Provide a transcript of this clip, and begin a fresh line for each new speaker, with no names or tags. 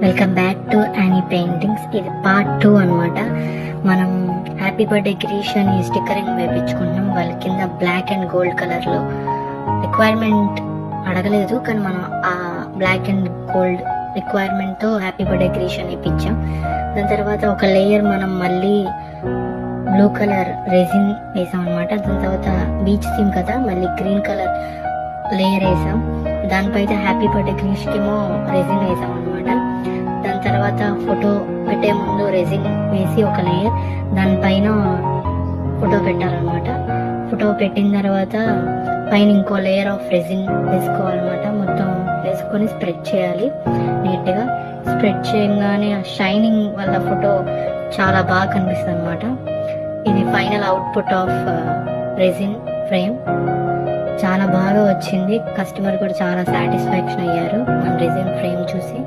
Welcome back to Annie paintings. ఇది part 2 అనమాట. మనం హ్యాపీ బర్త్డే క్రియేషన్ ఈ స్టిక్కరింగ్ వేయించుకుంటున్నాం. వాళ్ళ కింద బ్లాక్ అండ్ గోల్డ్ కలర్లో రిక్వైర్మెంట్ అడగలేదు, కానీ మనం ఆ బ్లాక్ అండ్ గోల్డ్ రిక్వైర్మెంట్తో హ్యాపీ బర్త్డే క్రియేషన్ ఇప్పించాం. దాని తర్వాత ఒక లేయర్ మనం మళ్ళీ బ్లూ కలర్ రెజిన్ వేసాం అనమాట. దాని తర్వాత బీచ్ థీమ్ కదా, మళ్ళీ గ్రీన్ కలర్ లేయర్ వేసాం. దానిపైన హ్యాపీ బర్త్డే క్రియేషన్కేమో రెజిన్ వేసాం అనమాట. దాని తర్వాత ఫోటో పెట్టే ముందు రెజిన్ వేసి ఒక లేయర్, దానిపైన ఫోటో పెట్టాలన్నమాట. ఫోటో పెట్టిన తర్వాత పైన ఇంకో లేయర్ ఆఫ్ రెజిన్ వేసుకోవాలన్నమాట. మొత్తం వేసుకొని స్ప్రెడ్ చేయాలి నీట్గా. స్ప్రెడ్ చేయగానే ఆ షైనింగ్ వల్ల ఫోటో చాలా బాగా కనిపిస్తుంది అనమాట. ఇది final output of resin frame. చాలా బాగా వచ్చింది. కస్టమర్ కూడా చాలా సాటిస్ఫాక్షన్ అయ్యారు మన రెజిన్ ఫ్రేమ్ చూసి.